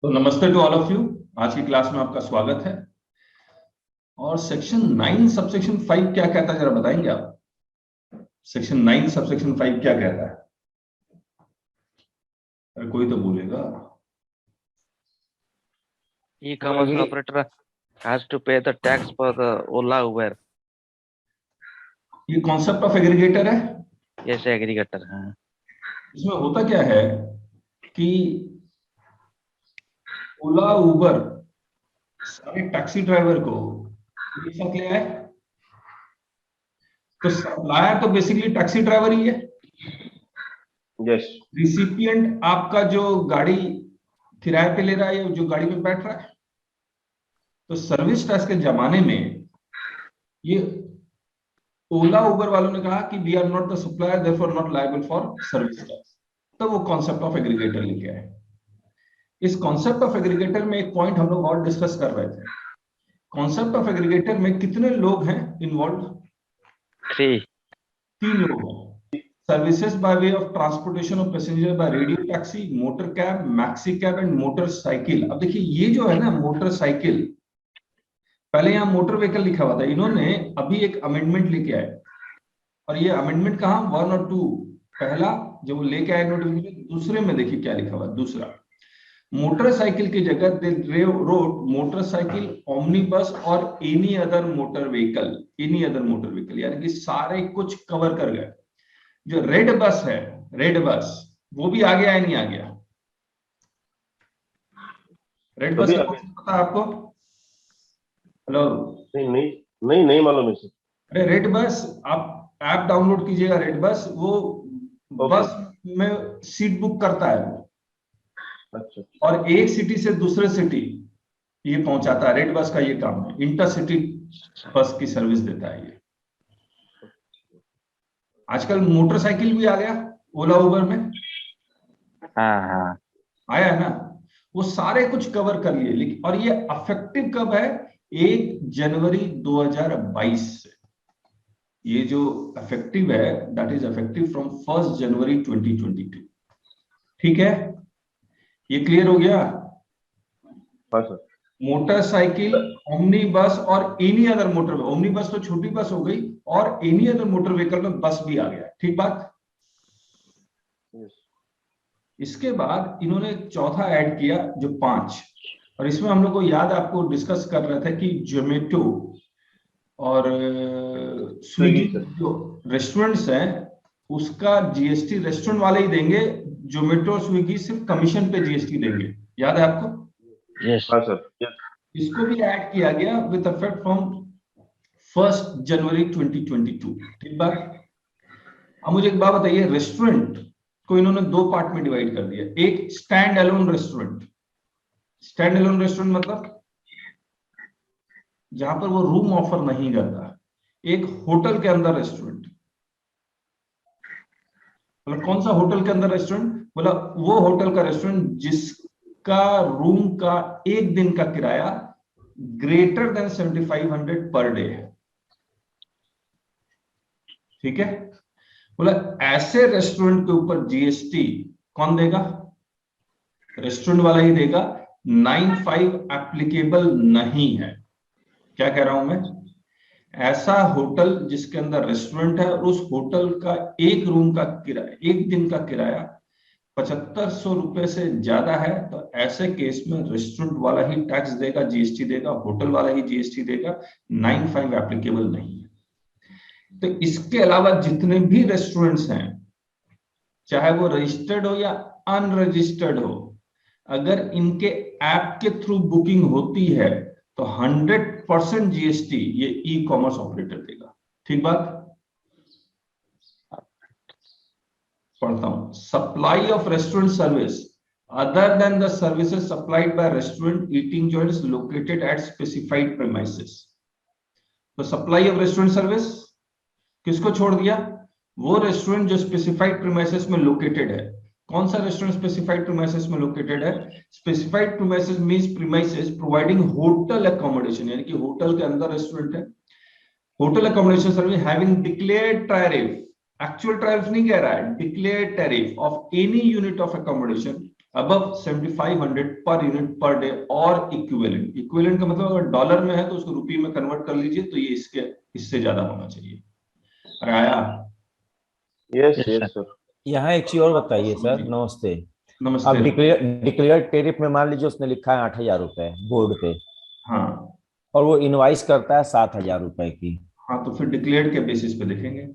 तो नमस्ते to all of you. आज की क्लास में आपका स्वागत है। और सेक्शन 9 सबसेक्शन 5 क्या कहता है जरा बताएंगे आप? सेक्शन 9 सबसेक्शन 5 क्या कहता है? अरे कोई तो बोलेगा। E-commerce operator has to pay the tax for the Ola Uber. ये कॉन्सेप्ट ऑफ एग्रीगेटर है। Yes, aggregator. हाँ. इसमें होता क्या है कि ओला उबर सारे टैक्सी ड्राइवर को एक साथ ले आए, तो सप्लायर तो बेसिकली टैक्सी ड्राइवर ही है। यस। रिसिपिएंट आपका जो गाड़ी किराए पे ले रहा है या जो गाड़ी में बैठ रहा है। तो सर्विस टैक्स के जमाने में ये ओला उबर वालों ने कहा कि we are not the supplier therefore not liable for service tax. तो वो कॉन्सेप्ट ऑफ एग्रीगेटर लेके आए। इस कॉन्सेप्ट ऑफ एग्रीगेटर में एक पॉइंट हम लोग और डिस्कस कर रहे थे। कॉन्सेप्ट ऑफ एग्रीगेटर में कितने लोग हैं इन्वॉल्व? 3 लोग हैं। Services by way of transportation of passenger by radio taxi, motor cab, maxi cab and motorcycle. अब देखिए ये जो है ना मोटरसाइकिल, पहले यहां मोटर व्हीकल लिखा हुआ था, इन्होंने अभी एक अमेंडमेंट लेके आए। और ये अमेंडमेंट कहां 1 और 2, पहला जो वो लेके आए नोटिफिकेशन, दूसरे में देखिए क्या लिखा हुआ। दूसरा, मोटरसाइकिल की जगह दे रोड मोटरसाइकिल, ओमनीबस और any other motor vehicle. Any other motor vehicle यानी कि सारे कुछ कवर कर गए। जो रेड बस है, रेड बस वो भी आ गया है नहीं आ गया? रेड बस का पता है आपको? हेलो? नहीं मालूम है सर। अरे रेड बस आप ऐप डाउनलोड कीजिएगा। रेड बस वो बस में सीट बुक करता है वो। अच्छा। और एक सिटी से दूसरे सिटी ये पहुंचाता है। रेड बस का ये काम है, इंटरसिटी बस की सर्विस देता है ये। आजकल मोटरसाइकिल भी आ गया ओला उबर में। हाँ. आया है ना? वो सारे कुछ कवर कर लिए। लेकिन और ये अफेक्टिव कब है? 1 जनवरी 2022 से। ये जो अफेक्टिव है दैट इज अफेक्टिव फ्रॉम 1 जनवरी 2022। ठीक है, ये क्लियर हो गया? हाँ सर। मोटरसाइकिल, ओमनी बस और एनी अदर मोटर। ओमनी बस तो छोटी बस हो गई, और एनी अदर मोटर व्हीकल में बस भी आ गया। ठीक बात? इसके बाद इन्होंने एक चौथा ऐड किया जो 5, और इसमें हम लोग को याद, आपको डिस्कस कर रहे थे कि जोमेटो और स्विगी जो रेस्टोरेंट्स हैं उसका जीएसटी रेस्टोरेंट वाले ही देंगे। जोमेटो और स्विगी सिर्फ कमीशन पे जीएसटी देंगे। याद है आपको? Yes. हाँ सर। इसको भी ऐड किया गया विद इफेक्ट फ्रॉम 1 जनवरी 2022। ठीक बात? अब मुझे एक बात बताइए, रेस्टोरेंट को इन्होंने 2 पार्ट में डिवाइड कर दिया। एक stand alone restaurant. Stand alone restaurant मतलब जहां पर वो रूम ऑफर नहीं करता। एक होटल के अंदर रेस्टोरेंट। मतलब कौन सा होटल के अंदर रेस्टोरेंट? बोला वो होटल का रेस्टोरेंट जिसका रूम का 1 दिन का किराया ग्रेटर देन 7500 पर डे है। ठीक है? बोला ऐसे रेस्टोरेंट के ऊपर जीएसटी कौन देगा? रेस्टोरेंट वाला ही देगा। 95 एप्लीकेबल नहीं है। क्या कह रहा हूं मैं? ऐसा होटल जिसके अंदर रेस्टोरेंट है और उस होटल का एक रूम का किराया, 1 दिन का किराया 7500 रुपए से ज्यादा है, तो ऐसे केस में रेस्टोरेंट वाला ही टैक्स देगा, जीएसटी देगा, होटल वाला ही जीएसटी देगा। 95 एप्लीकेबल नहीं है। तो इसके अलावा जितने भी रेस्टोरेंट्स हैं, चाहे वो रजिस्टर्ड हो या अनरजिस्टर्ड हो, अगर इनके ऐप के थ्रू बुकिंग होती है तो 100% जीएसटी ये ई कॉमर्स ऑपरेटर देगा। ठीक बात? पढ़ता हूं। Supply of restaurant service other than the services supplied by restaurant eating joints located at specified premises. तो सप्लाई ऑफ रेस्टोरेंट सर्विस किसको छोड़ दिया? वो रेस्टोरेंट जो स्पेसिफाइड प्रीमाइसेस में लोकेटेड है। कौन सा रेस्टोरेंट स्पेसिफाइड प्रीमाइसेस में लोकेटेड है? Specified premises means premises providing hotel accommodation, यानी कि होटल के अंदर रेस्टोरेंट है। Hotel accommodation service having declared tariff, actual tariff नहीं कह रहा है, declared tariff of any unit of accommodation above 7500 per unit per day और इक्विवेलेंट। इक्विवेलेंट का मतलब अगर डॉलर में है तो उसको रुपये में कन्वर्ट कर लीजिए, तो ये इससे ज्यादा होना चाहिए। अरे आया? Yes yes sir. यहाँ एक चीज और बताइए सर, नमस्ते। नमस्ते। अब डिक्लेयर टेरिफ में मान लीजिए उसने लिखा है 8,000 रुपए बोर्ड पे, हाँ और वो इनवाइस करता है 7,000 रुपए की, हाँ, तो फिर डिक्लेयर्ड के बेसिस पे देखेंगे।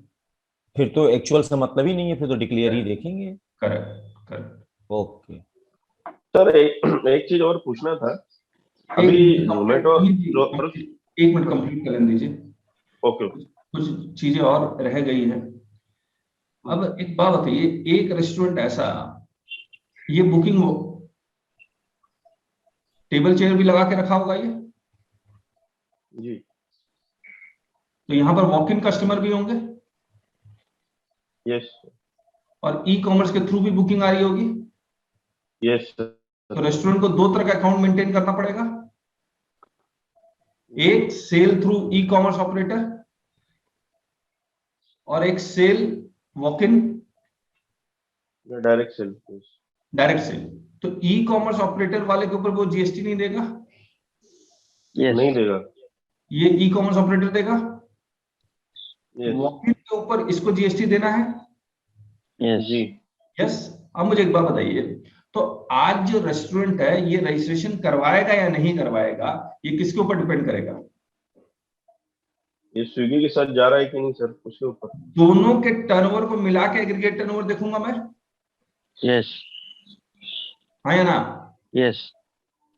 फिर तो एक्चुअल से मतलब ही नहीं है, फिर तो डिक्लेयर ही देखेंगे। Correct correct. ओके सर एक चीज और पूछना था। अभी जोमेटो एक मिनट कंप्लीट कर दीजिए। ओके कुछ चीजें और रह गई है। अब एक बात बताइए, एक रेस्टोरेंट ऐसा, ये बुकिंग टेबल चेयर भी लगा के रखा होगा ये, जी। तो यहां पर वॉक इन कस्टमर भी होंगे यस और ई कॉमर्स के थ्रू भी बुकिंग आ रही होगी। यस तो रेस्टोरेंट को दो तरह का अकाउंट मेंटेन करना पड़ेगा, एक sale through e commerce operator और एक sale walk in direct sale. Direct sale. तो ई कॉमर्स ऑपरेटर वाले के ऊपर वो जीएसटी नहीं देगा? नहीं देगा। ये ई कॉमर्स ऑपरेटर देगा। यस वॉक इन के ऊपर इसको जीएसटी देना है। जी। यस। अब मुझे एक बात बताइए, तो आज जो रेस्टोरेंट है ये रजिस्ट्रेशन करवाएगा या नहीं करवाएगा, ये किसके ऊपर डिपेंड करेगा? ये स्विगी के साथ जा रहा है कि नहीं सर, उसके ऊपर। दोनों के टर्नओवर को मिला के एग्रीगेट टर्नओवर देखूंगा मैं। Yes. हाँ या ना? Yes.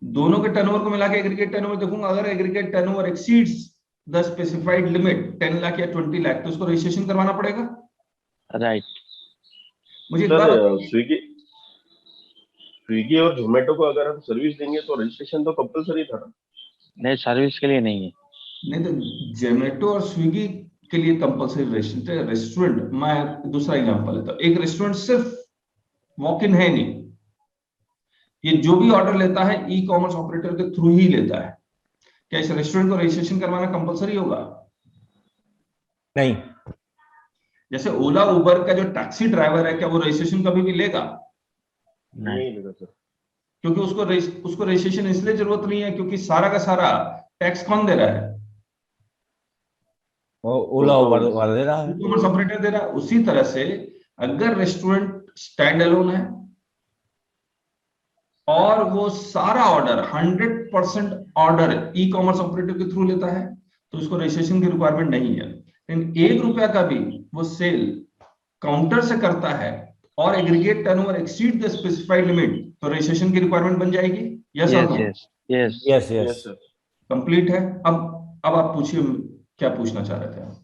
दोनों के टर्नओवर को मिला के एग्रीगेट टर्नओवर देखूंगा। अगर aggregate turnover exceeds the specified limit 10 lakh या 20 लाख, तो उसको रजिस्ट्रेशन करवाना पड़ेगा। Right. मुझे एक सर बात, स्विगी और जोमेटो को अगर हम सर्विस देंगे तो रजिस्ट्रेशन तो कंपलसरी था ना। नहीं, सर्विस के लिए नहीं है। नहीं तो जोमेटो और स्विगी के लिए कंपलसरी रजिस्ट्रेशन। रेस्टोरेंट, मैं दूसरा एग्जांपल लेता हूं, एक रेस्टोरेंट सिर्फ वॉक इन है नहीं, ये जो भी ऑर्डर लेता है ई कॉमर्स ऑपरेटर के थ्रू ही लेता है, क्या इस रेस्टोरेंट को रजिस्ट्रेशन करवाना कंपलसरी होगा? नहीं। जैसे ओला उबर का जो टैक्सी ड्राइवर है, क्या वो रजिस्ट्रेशन कभी भी लेगा? नहीं लेगा सर। क्योंकि उसको रजिस्ट्रेशन इसलिए जरूरत नहीं है क्योंकि सारा का सारा टैक्स कौन दे रहा है? वो ओला उबर वाला दे रहा है, ई कॉमर्स ऑपरेटर दे रहा है। उसी तरह से अगर रेस्टोरेंट स्टैंड अलोन है और वो सारा ऑर्डर 100% ऑर्डर ई कॉमर्स ऑपरेटर के थ्रू लेता है, तो उसको रजिस्ट्रेशन की रिक्वायरमेंट नहीं है। लेकिन 1 रुपया का भी वो सेल काउंटर से करता है और aggregate turnover exceed the specified limit, तो रजिस्ट्रेशन की रिक्वायरमेंट बन जाएगी। यस और no? Yes. Yes yes yes. Sir. Complete है। अब आप पूछिए, क्या पूछना चाह रहे थे आप?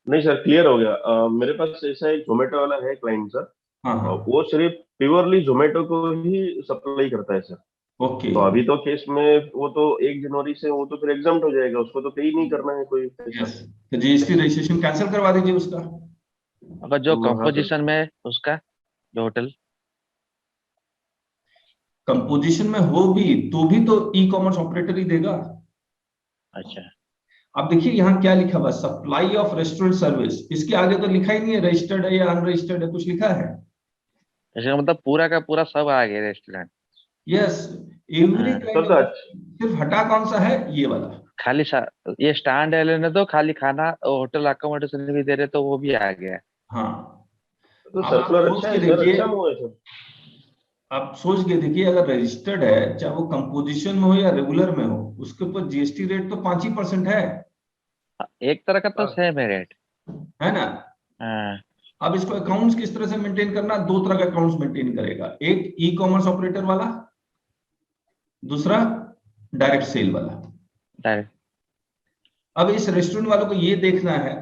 नहीं सर, क्लियर हो गया। मेरे पास ऐसा एक जोमेटो वाला है क्लाइंट सर। हाँ हाँ, वो सिर्फ प्योरली जोमेटो को ही सप्लाई करता है सर। ओके। तो अभी तो केस में वो तो 1 जनवरी से वो तो फिर एग्जाम्प्ट हो जाएगा, उसको तो पे ही नहीं करना है कोई पैसा। यस, तो जीएसटी रजिस्ट्रेशन कैंसिल करवा दीजिए उसका। अगर जो हाँ, कंपोजिशन में है उसका, जो होटल कंपोजिशन में हो भी तो ई कॉमर्स ऑपरेटर ही देगा। अच्छा, अब देखिए यहाँ क्या लिखा हुआ, सप्लाई ऑफ रेस्टोरेंट सर्विस, इसके आगे तो लिखा ही नहीं है रजिस्टर्ड है या अनरजिस्टर्ड है, कुछ लिखा है? इसका मतलब पूरा का पूरा सब आ गया रेस्टोरेंट। यस, एवरी हाँ। तब तो सिर्फ हटा कौन सा है, ये वाला। खाली ये स्टैंड एलोन है तो खाली खाना होटल अकोमोडेशन भी दे रहे तो वो भी आ गया। हाँ, तो अब आप सर्कुलर सोच अच्छा के है सर, देखिए, अच्छा हुआ है सर। आप सोच के देखिए, अगर रजिस्टर्ड है, चाहे वो कंपोजिशन में हो या रेगुलर में हो, उसके ऊपर जीएसटी रेट तो 5% है एक तरह का तो सेम है रेट। है ना? हाँ। अब इसको अकाउंट्स किस तरह से मेंटेन करना, 2 तरह का अकाउंट्स मेंटेन करेगा, एक ई कॉमर्स ऑपरेटर वाला, दूसरा डायरेक्ट सेल वाला। डायरेक्ट। अब इस रेस्टोरेंट वालों को ये देखना है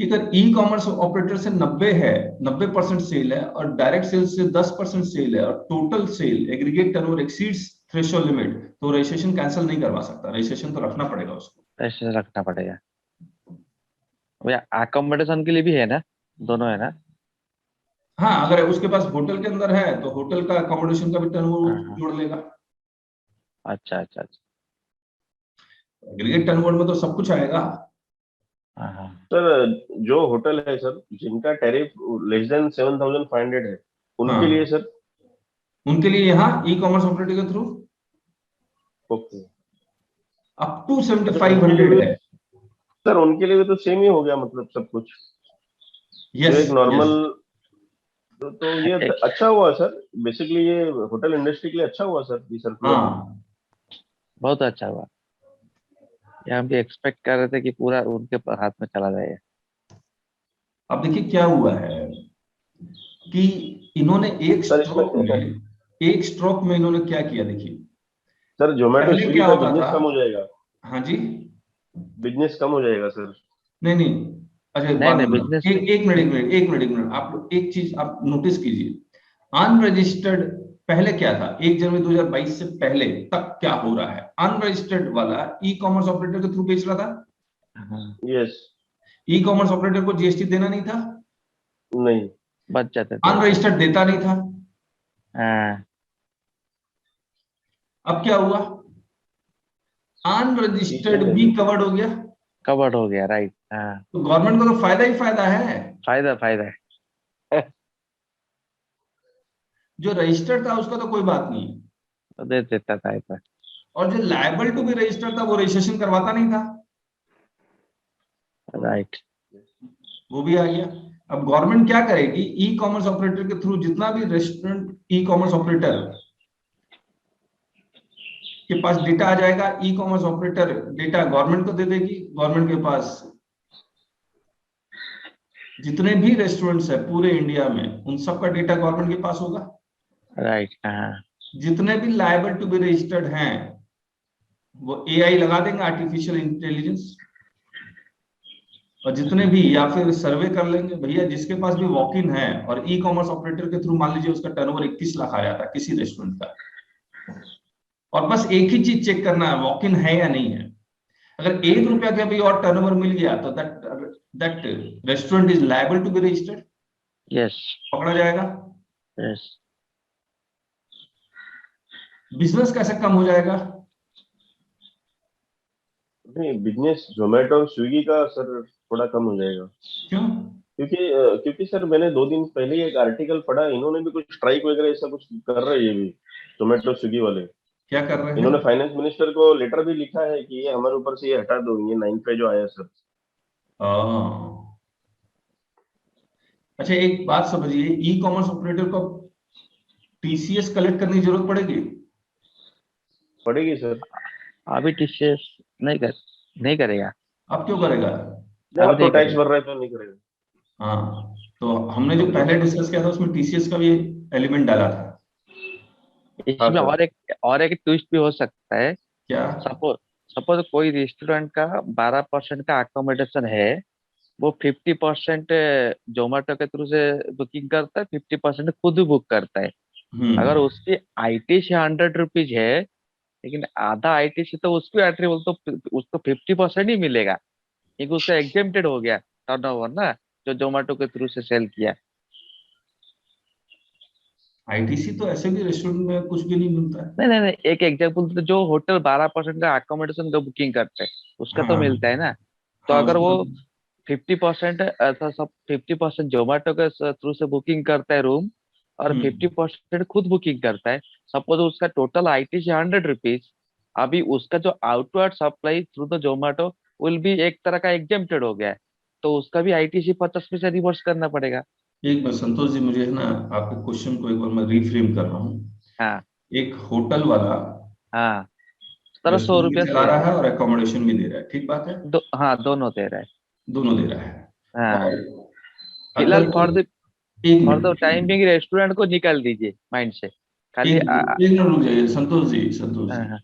कि अगर ई कॉमर्स ऑपरेटर से 90% सेल है और डायरेक्ट सेल से 10% सेल है और total sale aggregate turnover exceeds threshold limit, तो रजिस्ट्रेशन कैंसिल नहीं करवा सकता, रजिस्ट्रेशन तो रखना पड़ेगा उसको। ऐसे रखना पड़ेगा। भैया अकोमोडेशन के लिए भी है ना, दोनों है ना? हाँ, अगर उसके पास होटल के अंदर है तो होटल का अकोमोडेशन का भी टर्नओवर हाँ। जोड़ लेगा। अच्छा अच्छा अच्छा। एग्रीगेट टर्नओवर में तो सब कुछ आएगा। हाँ हाँ। सर जो होटल है सर, जिनका टैरिफ लेस देन 7,500 है, उनके हाँ। लिए सर उनके लिए यहाँ ई कॉमर्स ऑपरेटर के थ्रू ओके अप टू 7500 है। सर, उनके लिए भी तो सेम ही हो गया, मतलब सब कुछ। जो यस एक नॉर्मल, तो ये अच्छा हुआ सर, बेसिकली ये होटल इंडस्ट्री के लिए अच्छा हुआ सर, ये सर्कुलर। हाँ, बहुत अच्छा हुआ। ये हम भी एक्सपेक्ट कर रहे थे कि पूरा उनके हाथ में चला जाएगा। अब देखिए क्या हुआ है कि इन्होंने सर इसमें एक स्ट्रोक में इन्होंने क्या किया, देखिए सर जोमेटो पहले स्विगी क्या का होता बिजनेस था। कम हो जाएगा, हाँ जी, बिजनेस कम हो जाएगा सर। नहीं नहीं, अच्छा एक नहीं बात नहीं, बताओ, बिजनेस एक मिनट आप लोग एक चीज आप नोटिस कीजिए। अनरजिस्टर्ड पहले क्या था, 1 जनवरी 2022 से पहले तक क्या हो रहा है, अनरजिस्टर्ड वाला ई कॉमर्स ऑपरेटर के थ्रू बेच रहा था। यस। ई कॉमर्स ऑपरेटर को जीएसटी देना नहीं था, नहीं। बच जाते थे। अनरजिस्टर्ड देता नहीं था। हाँ, अब क्या हुआ, अनरजिस्टर्ड ठीक है। भी कवर्ड हो गया, कवर्ड हो गया, राइट। हाँ, तो गवर्नमेंट को तो फायदा ही फायदा है। फायदा फायदा है। जो रजिस्टर्ड था उसका तो कोई बात नहीं है, तो दे देता था ऐसा। और जो लायबल टू बी रजिस्टर्ड था वो रजिस्ट्रेशन करवाता नहीं था, राइट। वो भी आ गया। अब गवर्नमेंट क्या करेगी, ई कॉमर्स ऑपरेटर के थ्रू जितना भी रेस्टोरेंट ई कॉमर्स ऑपरेटर के पास डेटा आ जाएगा, ई कॉमर्स ऑपरेटर डेटा गवर्नमेंट को दे देगी, गवर्नमेंट के पास जितने भी रेस्टोरेंट्स है पूरे इंडिया में उन सब का डेटा गवर्नमेंट के पास होगा। राइट। हाँ, जितने भी लायबल टू बी रजिस्टर्ड हैं वो एआई लगा देंगे, आर्टिफिशियल इंटेलिजेंस, और जितने भी या फिर सर्वे कर लेंगे, भैया जिसके पास भी वॉक इन है और ई कॉमर्स ऑपरेटर के थ्रू मान लीजिए उसका टर्नओवर 21 लाख आ जाता है किसी रेस्टोरेंट का, और बस एक ही चीज चेक करना है वॉक इन है या नहीं है। अगर 1 रुपया का भी और टर्नओवर मिल गया तो that restaurant is liable to be registered, yes पकड़ा जाएगा। यस। बिजनेस कैसे कम हो जाएगा, नहीं, बिजनेस जोमेटो और स्विगी का सर थोड़ा कम हो जाएगा, क्यों? क्योंकि सर मैंने 2 दिन पहले ही एक आर्टिकल पढ़ा, इन्होंने भी कुछ स्ट्राइक वगैरह ऐसा कुछ कर रहे हैं ये भी, जोमेटो स्विगी वाले। क्या कर रहे इन्होंने हैं? फाइनेंस मिनिस्टर को लेटर भी लिखा है कि ये हमारे ऊपर से ये हटा दो, ये 9 पे जो आया सर। हाँ। अच्छा एक बात समझिए, ई कॉमर्स ऑपरेटर को टीसीएस कलेक्ट करने की जरूरत पड़ेगी? पड़ेगी सर। अभी टीसीएस नहीं करेगा। अब क्यों करेगा? अब अभी तो नहीं टैक्स करेगा। भर रहा है तो नहीं करेगा। हाँ, तो हमने जो अभी पहले तो डिस्कस किया था उसमें टीसीएस का भी एलिमेंट डाला था। हाँ इसमें सर। और एक ट्विस्ट भी हो सकता है। क्या? सपोज सपोज कोई रेस्टोरेंट का 12% का अकोमोडेशन है, वो 50% जोमेटो के थ्रू से बुकिंग करता है, 50% खुद बुक करता है। अगर हम्म, उसकी आईटीसी 100 रुपीज है, लेकिन आधा आईटीसी तो उसकी एंट्री तो उसको 50% ही मिलेगा, क्योंकि उसका एग्जेम्प्टेड हो गया टर्नओवर ना, जो जोमेटो के थ्रू से सेल किया। आईटीसी तो ऐसे भी रेस्टोरेंट में कुछ भी नहीं मिलता है। नहीं नहीं नहीं, एक एग्जाम्पल तो जो होटल 12% का अकोमोडेशन का बुकिंग करते हैं उसका तो हाँ मिलता है ना। तो हाँ, अगर वो 50% ऐसा सब 50% जोमेटो के थ्रू से बुकिंग करता है रूम, और हम्म, 50% खुद बुकिंग करता है, सपोज उसका टोटल आईटीसी 100 रुपीज, अभी उसका जो outward supply through the Zomato will भी एक तरह का एग्जेम्प्टेड हो गया है, तो उसका भी आईटीसी 50% रिवर्स करना पड़ेगा। एक बार संतोष जी मुझे है ना आपके क्वेश्चन को एक बार मैं रिफ्रेम कर रहा हूँ। हाँ एक होटल वाला हाँ, 100 रेस्टोरेंट भी रुपया चला से रहा है और अकोमोडेशन भी दे रहा है, ठीक बात है, हाँ, दोनों दे रहा है। दोनों दे रहा है। हाँ, और फिलहाल अगर फॉर कोई, द एक for the minute time being restaurant को निकाल दीजिए माइंड से, खाली एक मिनट रुक जाइए संतोष जी, संतोष हाँ जी, हाँ,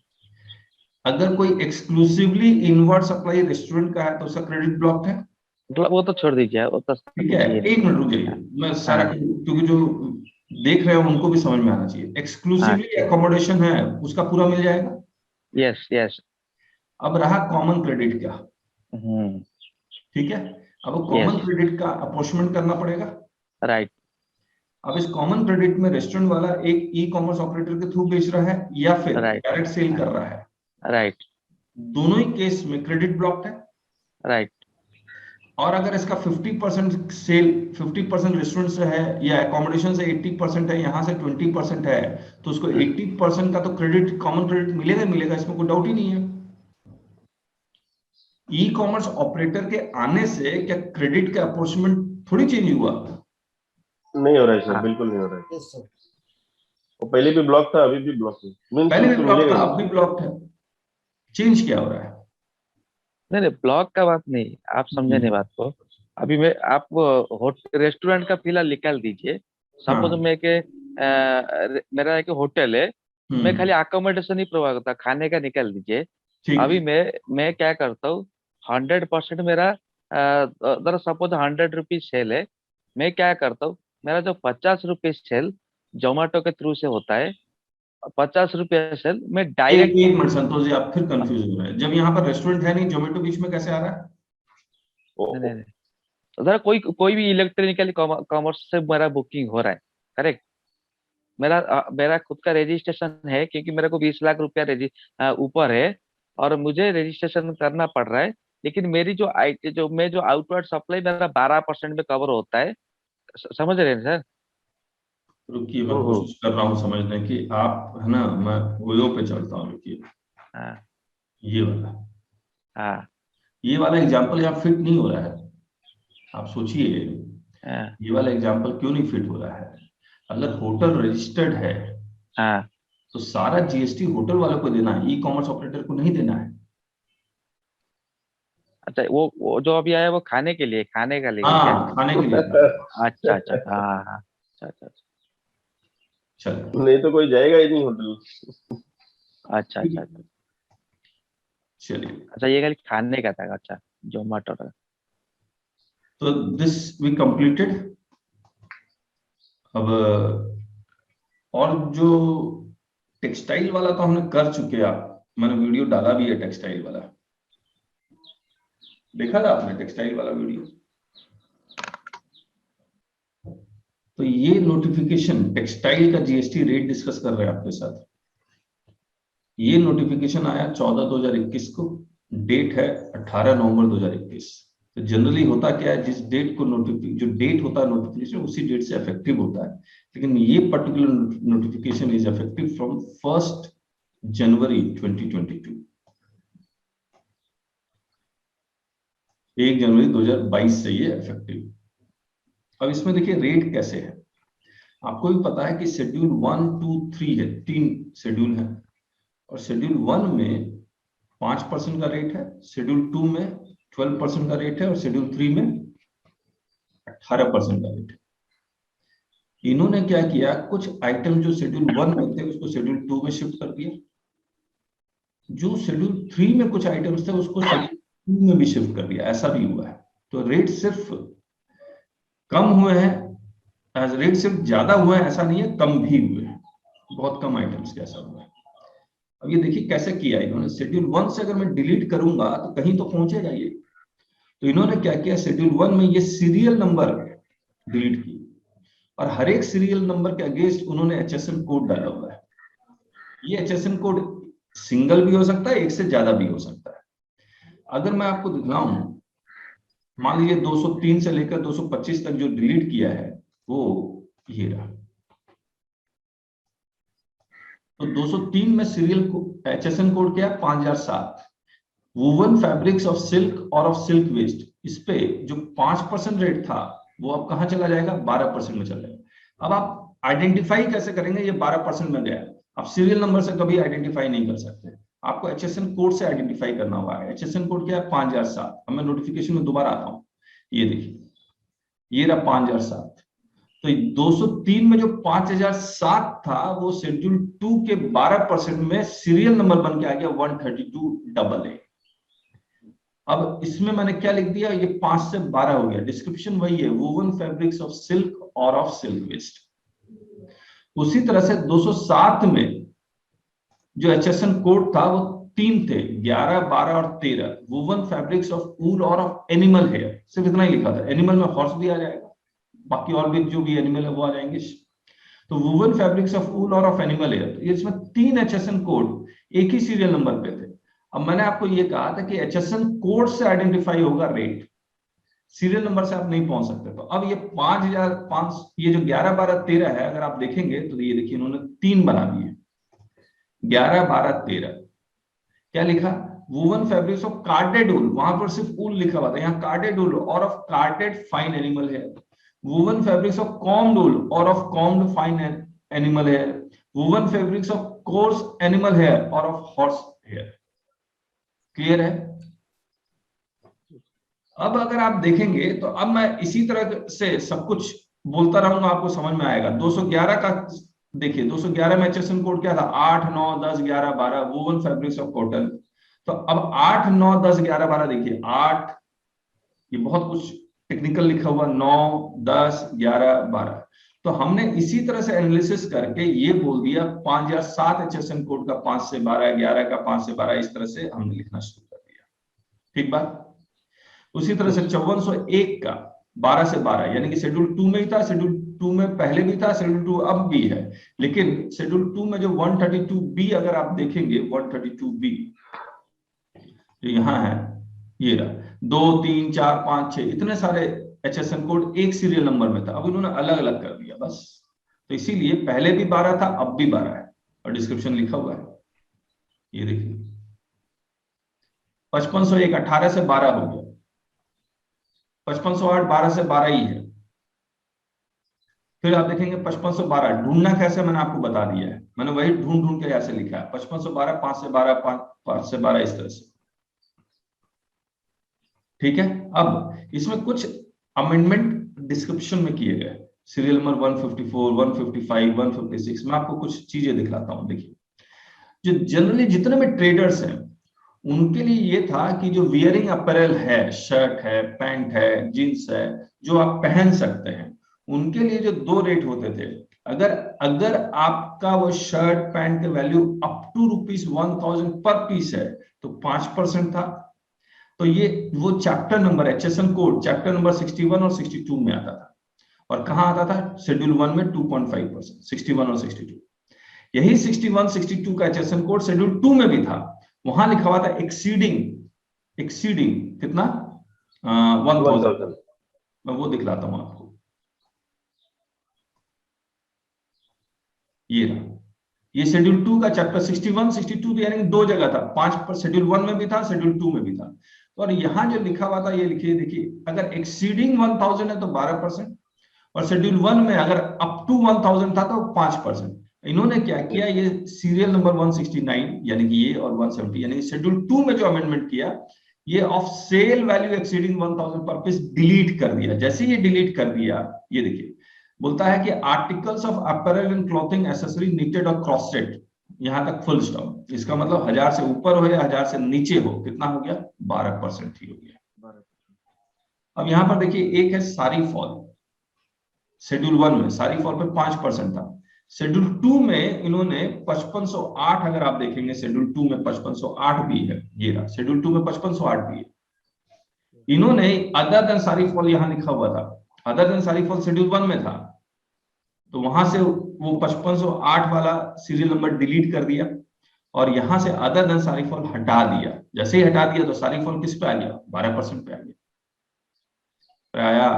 अगर कोई एक्सक्लूसिवली इनवर्ड सप्लाई रेस्टोरेंट का है तो उसका क्रेडिट ब्लॉक है। मतलब वो तो छोड़ दीजिए, वो तो ठीक है, ये नहीं। एक मिनट रुक जाइए, हाँ मैं सारा, हाँ क्योंकि जो देख रहे हैं उनको भी समझ में आना चाहिए। हाँ, एक्सक्लूसिवली अकोमोडेशन है उसका पूरा मिल जाएगा। Yes yes. अब रहा कॉमन क्रेडिट का, हम्म। ठीक है, अब कॉमन यस, क्रेडिट का अपॉर्चमेंट करना पड़ेगा। राइट अब इस कॉमन क्रेडिट में रेस्टोरेंट वाला एक ई कॉमर्स ऑपरेटर के थ्रू बेच रहा है या फिर राइट डायरेक्ट सेल कर रहा है, राइट दोनों ही केस में क्रेडिट ब्लॉक है। राइट। और अगर इसका 50% सेल 50% रेस्टोरेंट से है या एकोमोडेशन से 80% है, यहाँ से 20% है, तो उसको 80% का तो क्रेडिट, कॉमन क्रेडिट मिलेगा मिलेगा, इसमें कोई डाउट ही नहीं है। ई कॉमर्स ऑपरेटर के आने से क्या क्रेडिट का अपॉर्चमेंट थोड़ी चेंज हुआ? नहीं हो रहा है सर, हाँ। बिल्कुल नहीं हो रहा है। वो पहले भी ब्लॉक था, अभी भी ब्लॉक है। पहले भी उसको ब्लॉक मिलेगा था, ही अब भी ब्लॉक है। चेंज क्या हो रहा है? नहीं नहीं, ब्लॉक का बात नहीं, आप समझे नहीं बात को। अभी मैं आप रेस्टोरेंट का फिलहाल निकाल दीजिए। सपोज हाँ। मैं के मेरा एक होटल है, मैं खाली अकोमोडेशन ही प्रोवाइड करता, खाने का निकाल दीजिए। ठीक। अभी मैं क्या करता हूँ, 100% मेरा अगर सपोज 100 रुपीज सेल है, मैं क्या करता हूँ, मेरा जो 50 रुपीज सेल जोमेटो के थ्रू से होता है, 50 रुपया सेल मैं एक डायरेक्ट। मिनट संतोष जी, आप फिर कंफ्यूज हो रहे हैं। जब यहाँ पर रेस्टोरेंट है नहीं, जोमेटो बीच में कैसे आ रहा है? नहीं नहीं नहीं, उधर कोई कोई भी इलेक्ट्रॉनिकली कॉमर्स से मेरा बुकिंग हो रहा है, करेक्ट। मेरा खुद का रजिस्ट्रेशन है, क्योंकि मेरे को 20 लाख रुपया ऊपर है, और मुझे रजिस्ट्रेशन करना पड़ रहा है। लेकिन मेरी जो आउटवर्ड सप्लाई मेरा 12% में कवर होता है। समझ रहे हैं सर? रुकिए, मैं कोशिश कर रहा हूँ समझने की। आप है ना, मैं ओयो पे चलता हूँ, रुकिए। हाँ ये वाला हाँ ये वाला एग्जाम्पल यहाँ फिट नहीं हो रहा है। आप सोचिए, हाँ ये वाला एग्जाम्पल क्यों नहीं फिट हो रहा है? अगर होटल रजिस्टर्ड है हाँ। तो सारा जीएसटी होटल वालों को देना है, ई कॉमर्स ऑपरेटर को नहीं देना है। अच्छा, वो जो अभी आया वो खाने के लिए, खाने का लेके क्या? हाँ, खाने के लिए था। अच्छा अच्छा, हाँ हाँ, अच्छा अच्छा चलो, नहीं तो कोई जाएगा ही नहीं होटल। अच्छा अच्छा अच्छा। चलिए। अच्छा, ये खाली खाने का था, अच्छा, जोमेटो का। तो दिस वी कंप्लीटेड। अब और जो टेक्सटाइल वाला तो हमने कर चुके हैं। आप, मैंने वीडियो डाला भी है टेक्सटाइल वाला, देखा था आपने टेक्सटाइल वाला वीडियो? तो ये नोटिफिकेशन टेक्सटाइल का जीएसटी रेट डिस्कस कर रहे हैं आपके साथ। ये नोटिफिकेशन आया 14/2021 को, डेट है 18 नवंबर 2021। तो जनरली होता क्या है, जिस डेट को जो डेट होता है नोटिफिकेशन, उसी डेट से इफेक्टिव होता है। लेकिन ये particular notification is effective from 1 जनवरी 2022, 1 जनवरी 2022 से ये इफेक्टिव। अब इसमें देखिए रेट कैसे है। आपको भी पता है कि शेड्यूल 1, 2, 3 है, 3 शेड्यूल है। और शेड्यूल 1 में 5% का रेट है, शेड्यूल 2 में 12% का रेट है, और शेड्यूल 3 में 18% का रेट है। इन्होंने क्या किया, कुछ आइटम जो शेड्यूल 1 में थे उसको शेड्यूल 2 में शिफ्ट कर दिया। जो शेड्यूल 3 में कुछ आइटम्स थे उसको शेड्यूल 2 में भी शिफ्ट कर दिया। ऐसा भी हुआ है। तो रेट सिर्फ कम हुए हैं, रेट सिर्फ ज्यादा हुए हैं ऐसा नहीं है, कम भी हुए हैं। बहुत कम आइटम्स कैसा हुआ है। अब ये देखिए कैसे किया इन्होंने। शेड्यूल 1 से अगर मैं डिलीट करूंगा तो कहीं तो पहुंचेगा ये। तो इन्होंने क्या किया, शेड्यूल 1 में ये सीरियल नंबर डिलीट किए, और हर एक सीरियल नंबर के अगेंस्ट उन्होंने एचएसएन कोड डाला हुआ है। ये एचएसएन कोड सिंगल भी हो सकता है, एक से ज्यादा भी हो सकता है। अगर मैं आपको दिखलाऊं, मान लीजिए 203 से लेकर 225 तक जो डिलीट किया है वो ये रहा। तो 203 में सीरियल एचएसएन कोड क्या है, 5007। वूवन फैब्रिक्स ऑफ सिल्क और ऑफ सिल्क वेस्ट, इस पे जो 5% रेट था वो अब कहां चला जाएगा, 12% में चला जाएगा। अब आप आइडेंटिफाई कैसे करेंगे ये 12% में गया? आप सीरियल नंबर से कभी आइडेंटिफाई नहीं कर सकते, आपको एचएसएन कोड से आइडेंटिफाई करना होगा। एचएसएन कोड क्या है, 5007। अब मैं नोटिफिकेशन में दोबारा आता हूं, ये देखिए, ये रहा 5007। तो 203 में जो 5007 था वो शेड्यूल 2 के 12% में सीरियल नंबर बन के आ गया 132AA। अब इसमें मैंने क्या लिख दिया, ये 5 से 12 हो गया। डिस्क्रिप्शन वही है, वोवन फैब्रिक्स ऑफ सिल्क और ऑफ सिल्क वेस्ट। उसी तरह से 207 में जो एचएसएन कोड था वो 3 थे, 11, 12 और 13। वोवन फैब्रिक्स ऑफ वूल और ऑफ एनिमल हेयर, सिर्फ इतना ही लिखा था। एनिमल में हॉर्स भी आ जाएगा, बाकी और भी जो भी एनिमल है वो आ जाएंगे। तो वूवन फैब्रिक्स ऑफ वूल और ऑफ एनिमल हेयर, इसमें 3 एचएसएन कोड एक ही सीरियल नंबर पे थे। अब मैंने आपको ये कहा था कि एचएसएन कोड से आइडेंटिफाई होगा रेट, सीरियल नंबर से आप नहीं पहुंच सकते। तो अब ये 5005, ये जो 11 12 13 है, अगर आप देखेंगे तो ये देखिए इन्होंने 3 बना दिए, 11 12 13। क्या लिखा? वूवन फैब्रिक्स ऑफ कार्डेड वूल, वहां पर सिर्फ वूल लिखा हुआ था, यहाँ कार्डेड वूल और ऑफ कार्डेड फाइन एनिमल है। Woven fabrics of combed wool और ऑफ कॉम्ड फाइन एनिमल है। Woven fabrics of coarse animal hair और ऑफ हॉर्स हेयर। क्लियर है? अब अगर आप देखेंगे तो अब मैं इसी तरह से सब कुछ बोलता रहूंगा, आपको समझ में आएगा। 211 का देखिए, 211 में एचएसएन कोड क्या था? 8 9 10 11 12 वूवन फैब्रिक्स ऑफ कॉटन। तो अब 8 9 10 11 12 देखिए, 8 ये बहुत कुछ टेक्निकल लिखा हुआ, 9 10 11 12। तो हमने इसी तरह से एनालिसिस करके ये बोल दिया 5007 एचएसएन कोड का 5 से 12, 11 का 5 से 12, इस तरह से हमने लिखना शुरू कर दिया। ठीक बात? उसी तरह से 5401 का 12 से 12, यानी कि शेड्यूल 2 में ही था, शेड्यूल 2 में पहले भी था, शेड्यूल 2 अब भी है। लेकिन शेड्यूल 2 में जो 132B अगर आप देखेंगे, 132B जो यहाँ है, ये रहा 2 3 4 5 6, इतने सारे एचएसएन कोड एक सीरियल नंबर में था, अब उन्होंने अलग अलग कर दिया बस। तो इसीलिए पहले भी 12 था, अब भी 12 है, और डिस्क्रिप्शन लिखा हुआ है, ये देखिए। 5501 18 से 12 हो गया, 5508 12 से 12 ही है। फिर आप देखेंगे 5512, ढूंढना कैसे मैंने आपको बता दिया है, मैंने वही ढूंढ ढूंढ के ऐसे लिखा है। 5512 5 से 12, 5 से 12, इस तरह से। ठीक है? अब इसमें कुछ अमेंडमेंट डिस्क्रिप्शन में किए गए, सीरियल नंबर 154, 155, 156। मैं आपको कुछ चीजें दिखलाता हूं। देखिए, जो जनरली जितने भी ट्रेडर्स हैं उनके लिए ये था कि जो वियरिंग अपैरल है, शर्ट है, पैंट है, जींस है, जो आप पहन सकते हैं, उनके लिए जो 2 रेट होते थे। अगर आपका वो शर्ट पैंट के वैल्यू अप टू ₹1000 पर पीस है तो 5% था। तो ये वो chapter number, HSN code chapter number 61 और 62 में आता था। और कहां आता था? शेड्यूल 1 में 2.5%, 61 और 62। यही 61 62 का एचएसएन कोड शेड्यूल 2 में भी था, वहां लिखा हुआ था एक्सीडिंग कितना? 1000। मैं वो दिखलाता हूं आपको, ये रहा, ये शेड्यूल 2 का चैप्टर 61 62, यानी कि 2 जगह था, 5 पर शेड्यूल 1 में भी था, शेड्यूल 2 में भी था। और यहां जो लिखा हुआ था ये लिखिए, देखिए, अगर एक्सीडिंग 1000 है तो 12%, और शेड्यूल 1 में अगर अप टू 1000 था तो 5%। इन्होंने क्या किया, ये सीरियल नंबर 169 यानी कि ये, और 170 यानी कि शेड्यूल 2 में जो अमेंडमेंट किया, ये ऑफ सेल वैल्यू एक्सीडिंग 1000 पर पीस डिलीट कर दिया। जैसे ये डिलीट कर दिया, ये देखिए, बोलता है कि articles of apparel and clothing accessory needed और क्रॉससेट, यहां तक फुल स्टॉप। इसका मतलब 1000 से ऊपर हो या 1000 से नीचे हो, कितना हो गया? 12% ही हो गया। अब यहां पर देखिए, एक है सारी फॉल, शेड्यूल 1 में सारी फॉल पे 5% था। शेड्यूल 2 में इन्होंने 5508, अगर आप देखेंगे शेड्यूल 2 में 5508 भी है, ये रहा, शेड्यूल 2 में 5508 भी है। इन्होंने अदर देन सारी फॉल यहां लिखा हुआ था, अदर देन सारी फॉल शेड्यूल 1 में था, तो वहां से वो 5508 वाला सीरियल नंबर डिलीट कर दिया, और यहां से अदर देन सारी फॉल हटा दिया। जैसे ही हटा दिया तो सारी फॉल किस पे आ गया? 12% पे आ गया। आया?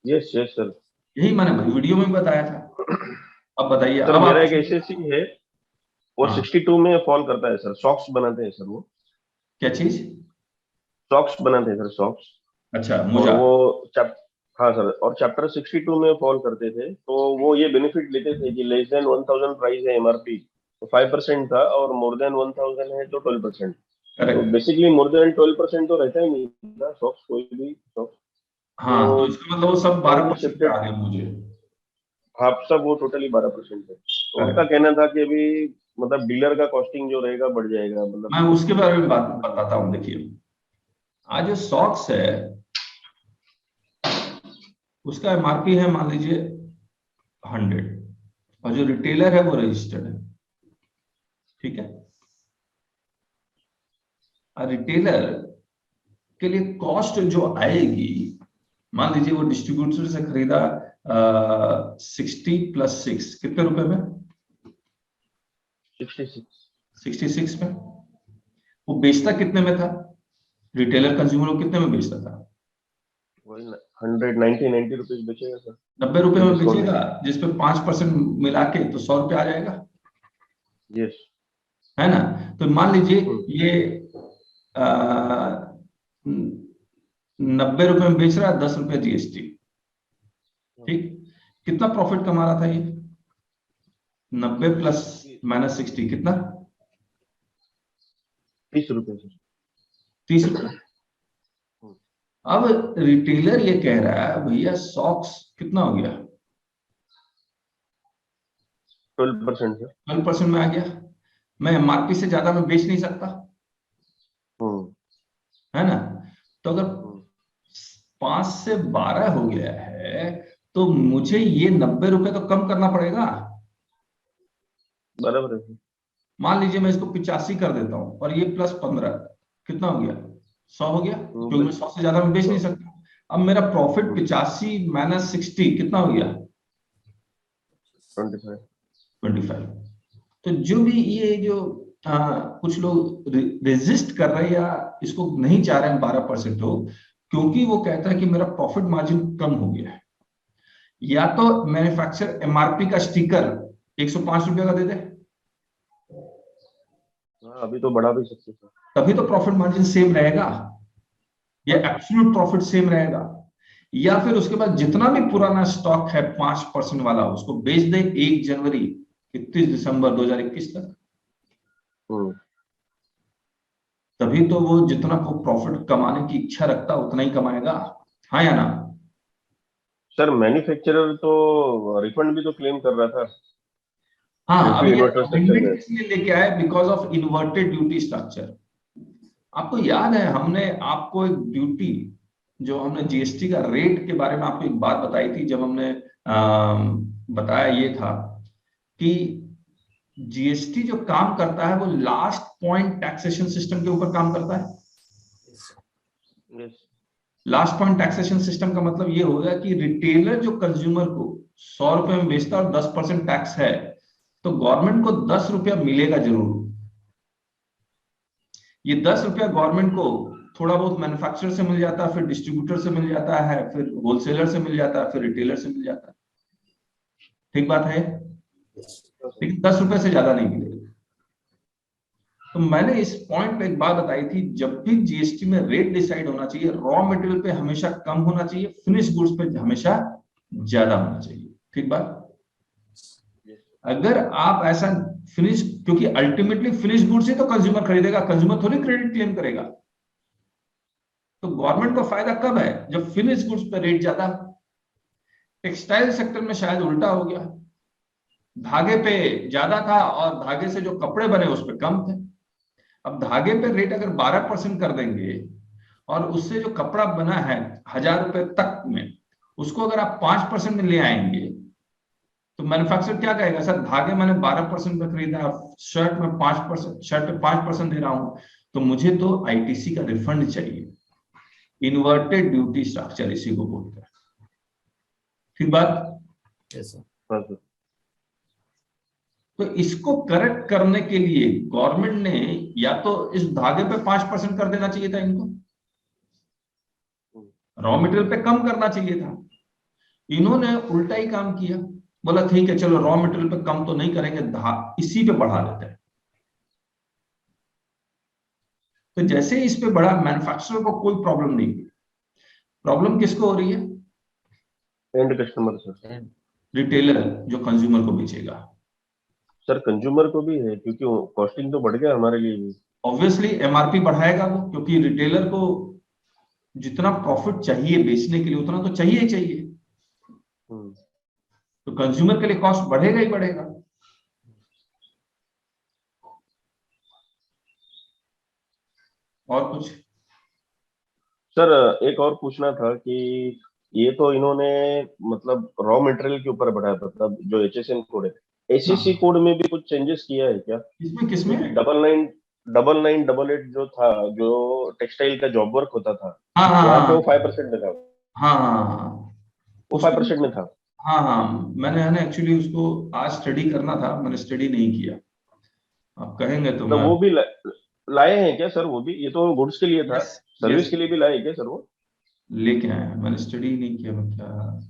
यस यस सर, यही मैंने वीडियो में बताया था। अब बताइए। सर अब मेरा आप एक एसएससी है, वो हाँ। 62 में फॉल करता है सर। सॉक्स बनाते हैं सर, वो क्या चीज? सॉक्स बनाते हैं सर, सॉक्स। अच्छा, और मोजा। वो हाँ सर, और चैप्टर 62 में फॉल करते थे, तो वो ये बेनिफिट लेते थे कि लेस देन 1000 प्राइस है एमआरपी तो 5% था, और मोर देन 1000 है तो 12%। तो करेक्ट। बेसिकली मोर देन 12% तो रहता ही नहीं ना सॉक्स, कोई भी सॉक्स। हाँ, तो इसका मतलब वो सब वो 12% पे शिफ्टेड, आ गए मुझे। हाँ सब वो टोटली 12% है। तो उनका करेक्ट। कहना था कि अभी मतलब डीलर का कॉस्टिंग जो रहेगा बढ़ जाएगा, मतलब मैं उसके बारे में बात बताता हूँ। देखिए, आज जो सॉक्स है उसका एमआरपी है मान लीजिए 100, और जो रिटेलर है वो रजिस्टर्ड है। ठीक है? रिटेलर के लिए कॉस्ट जो आएगी, मान लीजिए वो डिस्ट्रीब्यूटर से खरीदा 60 + 6 कितने रुपए में? 66 में। वो बेचता कितने में था? रिटेलर कंज्यूमर को कितने में बेचता था? वही 190 रुपीज बेचेगा सर। 90 रुपए में डिस्काउंट बेचेगा, जिसपे 5% मिला के तो 100 रुपये आ जाएगा, यस। है ना। तो मान लीजिए ये 90 रुपए में बेच रहा है, 10 रुपए जीएसटी, ठीक। कितना प्रॉफिट कमा रहा था ये? 90 प्लस माइनस 60 कितना? 30 रुपए सर। 30 रुपए। अब रिटेलर ये कह रहा है भैया सॉक्स कितना हो गया? 12% सर। 12% में आ गया, मैं एमआरपी से ज्यादा में बेच नहीं सकता, है ना। तो अगर 5 से 12 हो गया है तो मुझे ये 90 रुपए तो कम करना पड़ेगा। बराबर है। मान लीजिए मैं इसको 85 कर देता हूं और ये प्लस 15 कितना हो गया? 100 हो गया, क्योंकि मैं 100 से ज्यादा में बेच नहीं सकता। अब मेरा प्रॉफिट 85 माइनस 60 कितना हो गया? 25। तो जो भी ये जो कुछ लोग रेजिस्ट कर रहे हैं या इसको नहीं चाह रहे हैं 12% हो, क्योंकि वो कहता है कि मेरा प्रॉफिट मार्जिन कम हो गया है। या तो मैन्युफैक्चरर एमआरपी का स्टिकर 105 रुपए का दे दे, अभी तो बढ़ा भी सकते हैं, तभी तो प्रॉफिट मार्जिन सेम रहेगा या एब्सोल्यूट प्रॉफिट सेम रहेगा। या फिर उसके बाद जितना भी पुराना स्टॉक है 5% वाला उसको बेच दे 1 जनवरी 31 दिसंबर 2021 तक, तभी तो वो जितना को प्रॉफिट कमाने की इच्छा रखता उतना ही कमाएगा, हाँ या ना? सर मैन्युफैक्चरर तो रिफंड भी तो क्लेम कर रहा था। हाँ, अब ये इन्वर्टर अमेंडमेंट इसलिए लेके आए because of inverted duty structure. आपको याद है हमने आपको एक ड्यूटी जो हमने जीएसटी का रेट के बारे में आपको एक बात बताई थी, जब हमने बताया ये था कि जीएसटी जो काम करता है वो लास्ट पॉइंट टैक्सेशन सिस्टम के ऊपर काम करता है। लास्ट पॉइंट टैक्सेशन सिस्टम का मतलब ये होगा कि रिटेलर जो कंज्यूमर को 100 रुपए में बेचता है और 10% टैक्स है, तो गवर्नमेंट को 10 रुपया मिलेगा जरूर। ये 10 रुपया गवर्नमेंट को थोड़ा बहुत मैन्युफैक्चरर से मिल जाता है, फिर डिस्ट्रीब्यूटर से मिल जाता है, फिर होलसेलर से मिल जाता है, फिर रिटेलर से मिल जाता है। ठीक बात है, लेकिन 10 रुपए से ज्यादा नहीं मिलेगा। तो मैंने इस पॉइंट पे एक बात बताई थी, जब भी जीएसटी में रेट डिसाइड होना चाहिए, रॉ मटेरियल पे हमेशा कम होना चाहिए, फिनिश गुड्स पे हमेशा ज्यादा होना चाहिए। ठीक बात। अगर आप ऐसा फिनिश, क्योंकि अल्टीमेटली फिनिश गुड्स ही तो कंज्यूमर खरीदेगा, कंज्यूमर थोड़ी क्रेडिट क्लेम करेगा। तो गवर्नमेंट को फायदा कब है? जब फिनिश गुड्स पे रेट ज्यादा। टेक्सटाइल सेक्टर में शायद उल्टा हो गया, धागे पे ज्यादा था और धागे से जो कपड़े बने उस पे कम थे। अब धागे पे रेट अगर 12% कर देंगे और उससे जो कपड़ा बना है 1000 रुपए तक में, उसको अगर आप 5% में ले आएंगे तो मैन्युफैक्चरर क्या कहेगा? सर धागे मैंने 12% पे खरीदा, शर्ट में 5%, शर्ट पे 5% दे रहा हूं, तो मुझे तो आईटीसी का रिफंड चाहिए। इन्वर्टेड ड्यूटी स्ट्रक्चर इसी को बोलते हैं। ठीक बात। yes, तो इसको करेक्ट करने के लिए गवर्नमेंट ने या तो इस धागे पे 5% कर देना चाहिए था, इनको रॉ मटेरियल पे कम करना चाहिए था। इन्होंने उल्टा ही काम किया, बोला ठीक है चलो रॉ मटेरियल पे कम तो नहीं करेंगे, इसी पे बढ़ा देते हैं। तो जैसे ही इस पे बढ़ा, मैन्युफैक्चरर को कोई प्रॉब्लम नहीं हुई। प्रॉब्लम किसको हो रही है? एंड कस्टमर सर, रिटेलर जो कंज्यूमर को बेचेगा। सर कंज्यूमर को भी है, क्योंकि कॉस्टिंग तो बढ़ गया हमारे लिए भी। ऑब्वियसली एमआरपी बढ़ाएगा वो, क्योंकि रिटेलर को जितना प्रॉफिट चाहिए बेचने के लिए उतना तो चाहिए ही चाहिए। तो कंज्यूमर के लिए कॉस्ट बढ़ेगा ही बढ़ेगा। और कुछ सर एक और पूछना था कि ये तो इन्होंने मतलब रॉ मटेरियल के ऊपर बढ़ाया, मतलब जो एचएसएन कोड है, एसीसी कोड में भी कुछ चेंजेस किया है क्या? किसमें 9988 जो था, जो टेक्सटाइल का जॉब वर्क होता था, हाँ वहां पे वो 5% में था। हाँ वो 5% में था। हाँ मैंने है ना एक्चुअली उसको आज स्टडी करना था, मैंने स्टडी नहीं किया। आप कहेंगे तो मैं वो भी लाए हैं क्या सर? वो भी, ये तो गुड्स के लिए था, सर्विस yes. के लिए भी लाए क्या सर वो? लेके आया, मैंने स्टडी नहीं किया, मैं क्या